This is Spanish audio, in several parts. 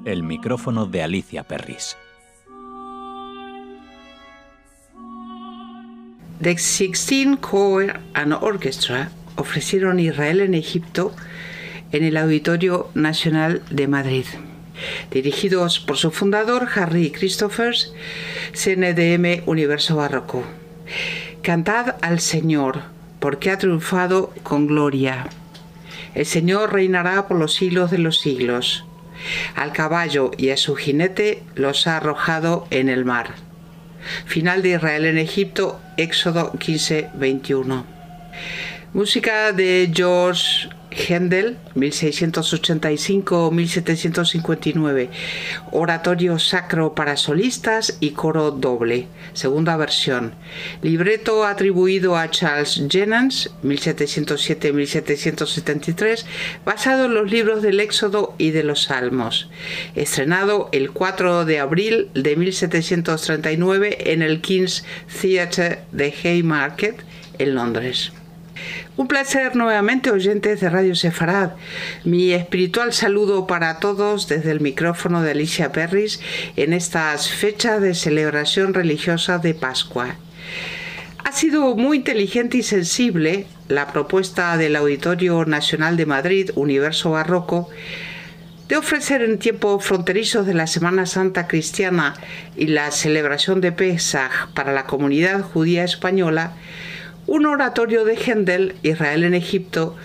El micrófono de Alicia Perris. The Sixteen Choir and Orchestra ofrecieron Israel en Egipto en el Auditorio Nacional de Madrid. Dirigidos por su fundador, Harry Christophers, CNDM Universo Barroco. Cantad al Señor, porque ha triunfado con gloria. El Señor reinará por los siglos de los siglos. Al caballo y a su jinete los ha arrojado en el mar. Final de Israel en Egipto, Éxodo 15:21. Música de George Händel, 1685-1759. Oratorio sacro para solistas y coro doble. Segunda versión. Libreto atribuido a Charles Jennens, 1707-1773, basado en los libros del Éxodo y de los Salmos. Estrenado el 4 de abril de 1739 en el King's Theatre de Haymarket, en Londres. Un placer nuevamente, oyentes de Radio Sefarad. Mi espiritual saludo para todos desde el micrófono de Alicia Perris en estas fechas de celebración religiosa de Pascua. Ha sido muy inteligente y sensible la propuesta del Auditorio Nacional de Madrid, Universo Barroco, de ofrecer en tiempos fronterizos de la Semana Santa cristiana y la celebración de Pesaj para la comunidad judía española, un oratorio de Händel, Israel en Egipto,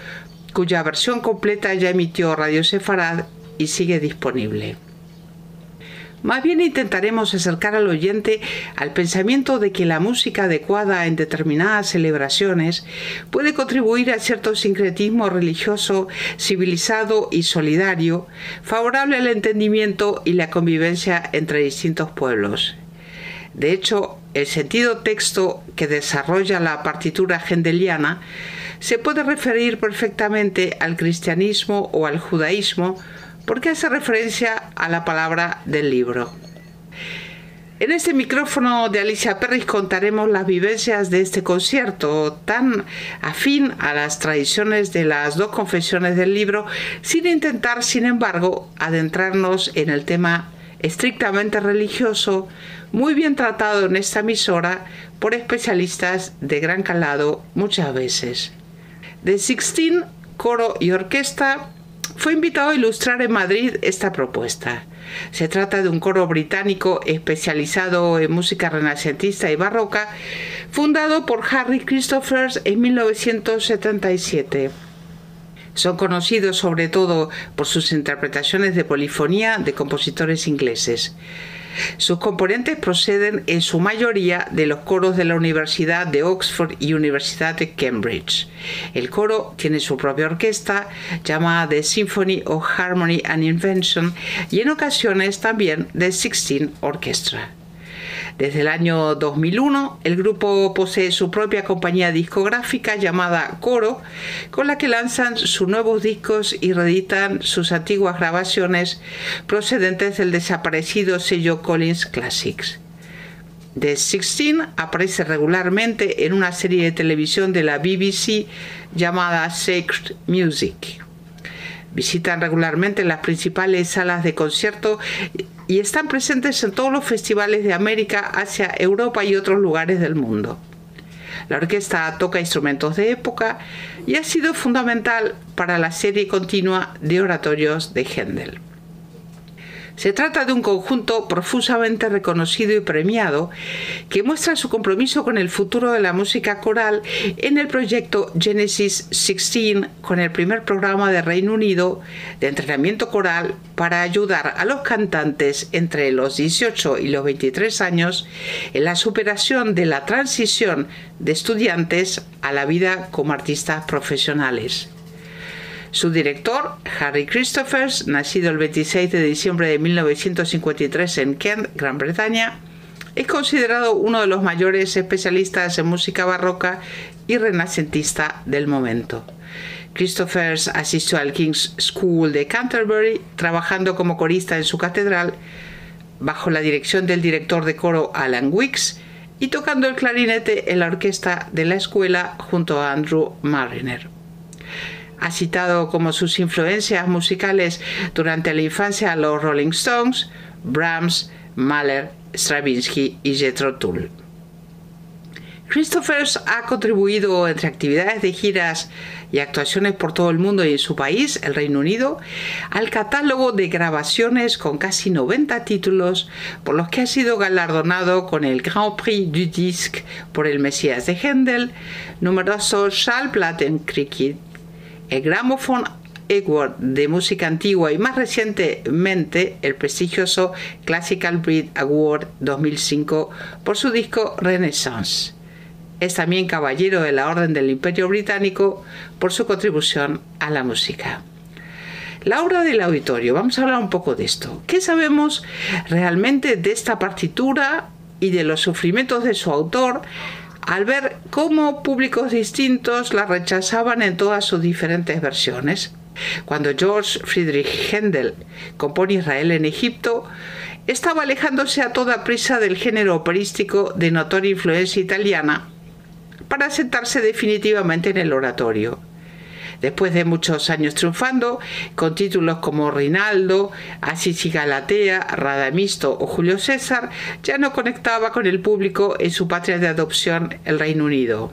cuya versión completa ya emitió Radio Sefarad y sigue disponible. Más bien intentaremos acercar al oyente al pensamiento de que la música adecuada en determinadas celebraciones puede contribuir a cierto sincretismo religioso, civilizado y solidario, favorable al entendimiento y la convivencia entre distintos pueblos. De hecho, el sentido texto que desarrolla la partitura händeliana se puede referir perfectamente al cristianismo o al judaísmo porque hace referencia a la palabra del libro. En este micrófono de Alicia Perris contaremos las vivencias de este concierto tan afín a las tradiciones de las dos confesiones del libro, sin intentar, sin embargo, adentrarnos en el tema estrictamente religioso, muy bien tratado en esta emisora por especialistas de gran calado muchas veces. The Sixteen, coro y orquesta, fue invitado a ilustrar en Madrid esta propuesta. Se trata de un coro británico especializado en música renacentista y barroca, fundado por Harry Christophers en 1977. Son conocidos sobre todo por sus interpretaciones de polifonía de compositores ingleses. Sus componentes proceden en su mayoría de los coros de la Universidad de Oxford y Universidad de Cambridge. El coro tiene su propia orquesta llamada The Symphony of Harmony and Invention y en ocasiones también The Sixteen Orchestra. Desde el año 2001, el grupo posee su propia compañía discográfica llamada Coro, con la que lanzan sus nuevos discos y reeditan sus antiguas grabaciones procedentes del desaparecido sello Collins Classics. The Sixteen aparece regularmente en una serie de televisión de la BBC llamada Sacred Music. Visitan regularmente las principales salas de concierto y están presentes en todos los festivales de América, Asia, Europa y otros lugares del mundo. La orquesta toca instrumentos de época y ha sido fundamental para la serie continua de oratorios de Händel. Se trata de un conjunto profusamente reconocido y premiado que muestra su compromiso con el futuro de la música coral en el proyecto Genesis 16, con el primer programa de Reino Unido de entrenamiento coral para ayudar a los cantantes entre los 18 y los 23 años en la superación de la transición de estudiantes a la vida como artistas profesionales. Su director, Harry Christophers, nacido el 26 de diciembre de 1953 en Kent, Gran Bretaña, es considerado uno de los mayores especialistas en música barroca y renacentista del momento. Christophers asistió al King's School de Canterbury, trabajando como corista en su catedral, bajo la dirección del director de coro Alan Weeks, y tocando el clarinete en la orquesta de la escuela junto a Andrew Marriner. Ha citado como sus influencias musicales durante la infancia a los Rolling Stones, Brahms, Mahler, Stravinsky y Jethro Tull. Christophers ha contribuido, entre actividades de giras y actuaciones por todo el mundo y en su país, el Reino Unido, al catálogo de grabaciones con casi 90 títulos, por los que ha sido galardonado con el Grand Prix du Disque por el Mesías de Händel, numerosos Schallplattenkrieg, el Gramophone Award de música antigua y más recientemente el prestigioso Classical Brit Award 2005 por su disco Renaissance. Es también caballero de la Orden del Imperio Británico por su contribución a la música. La obra del auditorio, vamos a hablar un poco de esto. ¿Qué sabemos realmente de esta partitura y de los sufrimientos de su autor al ver cómo públicos distintos la rechazaban en todas sus diferentes versiones? Cuando George Friedrich Händel compone Israel en Egipto, estaba alejándose a toda prisa del género operístico de notoria influencia italiana para sentarse definitivamente en el oratorio. Después de muchos años triunfando, con títulos como Rinaldo, Asis y Galatea, Radamisto o Julio César, ya no conectaba con el público en su patria de adopción, el Reino Unido.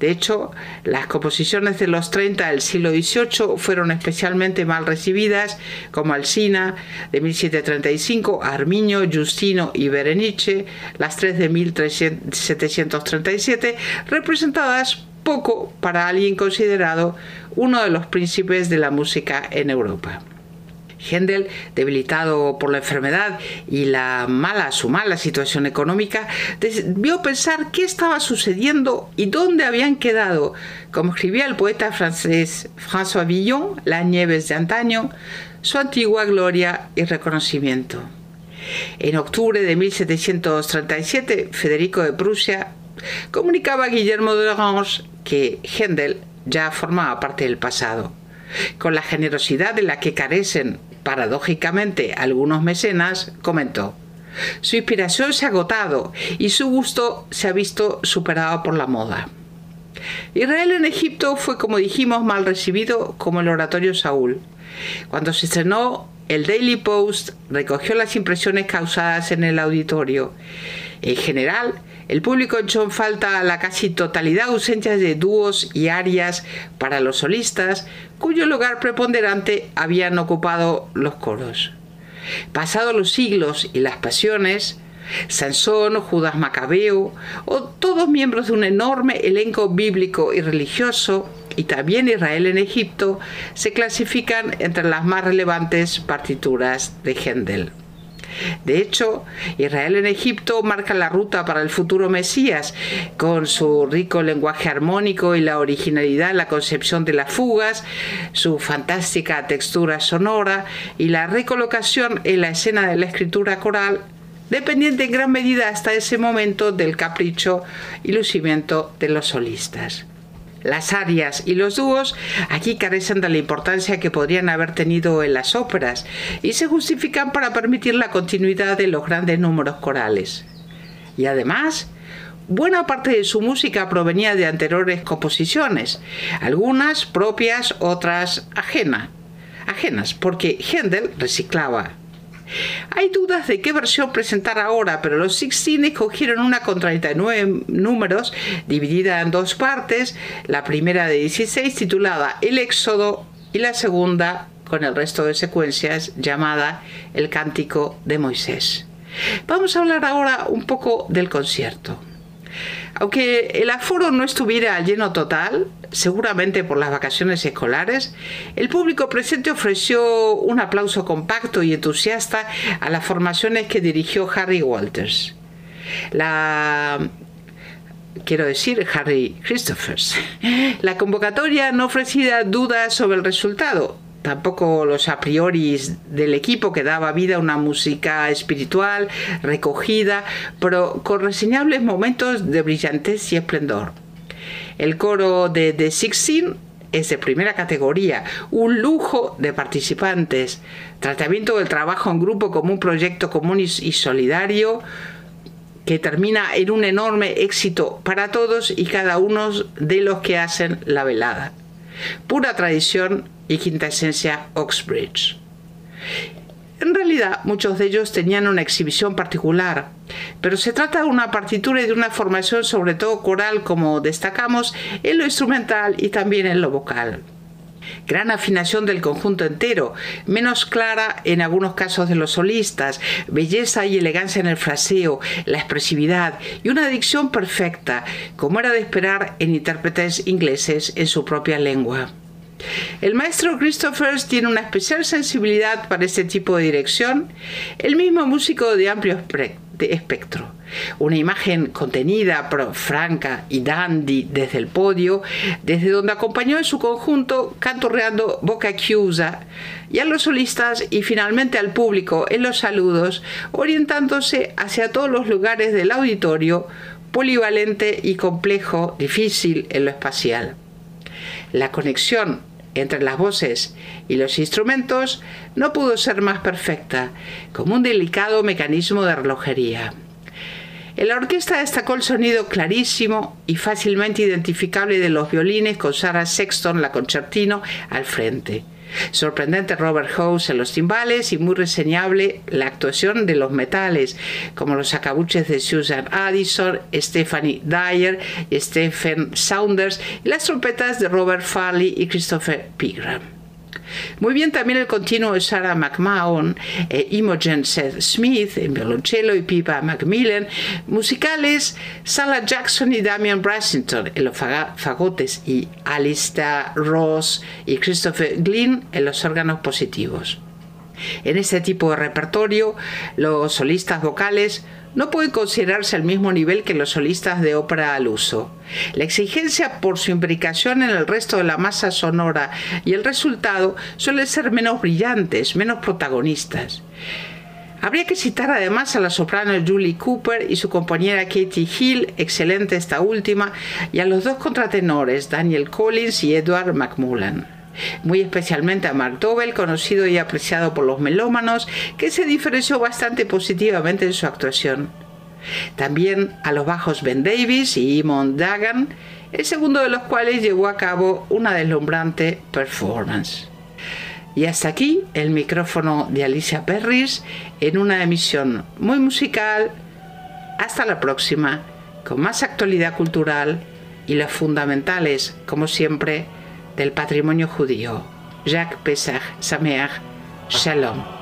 De hecho, las composiciones de los 30 del siglo XVIII fueron especialmente mal recibidas, como Alsina, de 1735, Arminio, Giustino y Berenice, las tres de 1737, representadas poco para alguien considerado uno de los príncipes de la música en Europa. Händel, debilitado por la enfermedad y su mala situación económica, debió pensar qué estaba sucediendo y dónde habían quedado, como escribía el poeta francés François Villon, Las nieves de antaño, su antigua gloria y reconocimiento. En octubre de 1737, Federico de Prusia comunicaba a Guillermo de Orange que Händel ya formaba parte del pasado. Con la generosidad de la que carecen, paradójicamente, algunos mecenas, comentó: su inspiración se ha agotado y su gusto se ha visto superado por la moda. Israel en Egipto fue, como dijimos, mal recibido como el oratorio Saúl. Cuando se estrenó, el Daily Post recogió las impresiones causadas en el auditorio. En general, el público echó en falta la casi totalidad ausencia de dúos y arias para los solistas, cuyo lugar preponderante habían ocupado los coros. Pasados los siglos y las pasiones, Sansón, Judas Macabeo, o todos miembros de un enorme elenco bíblico y religioso, y también Israel en Egipto, se clasifican entre las más relevantes partituras de Händel. De hecho, Israel en Egipto marca la ruta para el futuro Mesías, con su rico lenguaje armónico y la originalidad en la concepción de las fugas, su fantástica textura sonora y la recolocación en la escena de la escritura coral, dependiente en gran medida hasta ese momento del capricho y lucimiento de los solistas. Las arias y los dúos aquí carecen de la importancia que podrían haber tenido en las óperas y se justifican para permitir la continuidad de los grandes números corales. Y además, buena parte de su música provenía de anteriores composiciones, algunas propias, otras ajenas, porque Händel reciclaba. Hay dudas de qué versión presentar ahora, pero los Sixteen escogieron una con 39 números, dividida en dos partes, la primera de 16 titulada El Éxodo y la segunda con el resto de secuencias llamada El Cántico de Moisés. Vamos a hablar ahora un poco del concierto. Aunque el aforo no estuviera lleno total, seguramente por las vacaciones escolares, el público presente ofreció un aplauso compacto y entusiasta a las formaciones que dirigió Harry Walters. Harry Christophers. La convocatoria no ofrecía dudas sobre el resultado, tampoco los a priori del equipo, que daba vida a una música espiritual, recogida, pero con reseñables momentos de brillantez y esplendor. El coro de The Sixteen es de primera categoría, un lujo de participantes, tratamiento del trabajo en grupo como un proyecto común y solidario que termina en un enorme éxito para todos y cada uno de los que hacen la velada. pura tradición y quintaesencia Oxbridge. En realidad, muchos de ellos tenían una exhibición particular, pero se trata de una partitura y de una formación sobre todo coral, como destacamos en lo instrumental y también en lo vocal. Gran afinación del conjunto entero, menos clara en algunos casos de los solistas, belleza y elegancia en el fraseo, la expresividad y una dicción perfecta, como era de esperar en intérpretes ingleses en su propia lengua. El maestro Christophers tiene una especial sensibilidad para este tipo de dirección, el mismo músico de amplio espectro. Una imagen contenida, pero franca y dandy desde el podio, desde donde acompañó en su conjunto canturreando Boca Chiusa, y a los solistas y finalmente al público en los saludos, orientándose hacia todos los lugares del auditorio, polivalente y complejo, difícil en lo espacial. La conexión entre las voces y los instrumentos no pudo ser más perfecta, como un delicado mecanismo de relojería. En la orquesta destacó el sonido clarísimo y fácilmente identificable de los violines con Sarah Sexton, la concertino, al frente. Sorprendente Robert House en los timbales y muy reseñable la actuación de los metales, como los sacabuches de Susan Addison, Stephanie Dyer y Stephen Saunders, y las trompetas de Robert Farley y Christopher Pegram. Muy bien también el continuo de Sarah McMahon, Imogen Seth Smith en violonchelo y Pippa Macmillan, musicales Sarah Jackson y Damian Brassington en los fagotes y Alistair Ross y Christopher Glynn en los órganos positivos. En este tipo de repertorio, los solistas vocales no pueden considerarse al mismo nivel que los solistas de ópera al uso. La exigencia por su imbricación en el resto de la masa sonora y el resultado suelen ser menos brillantes, menos protagonistas. Habría que citar además a la soprano Julie Cooper y su compañera Katie Hill, excelente esta última, y a los dos contratenores Daniel Collins y Edward McMullan. Muy especialmente a Mark Dobell, conocido y apreciado por los melómanos, que se diferenció bastante positivamente en su actuación. También a los bajos Ben Davis y Eamon Dagan, el segundo de los cuales llevó a cabo una deslumbrante performance. Y hasta aquí el micrófono de Alicia Perris en una emisión muy musical. Hasta la próxima, con más actualidad cultural y los fundamentales, como siempre, del patrimonio judío. Jacques Pesach Sameach Shalom.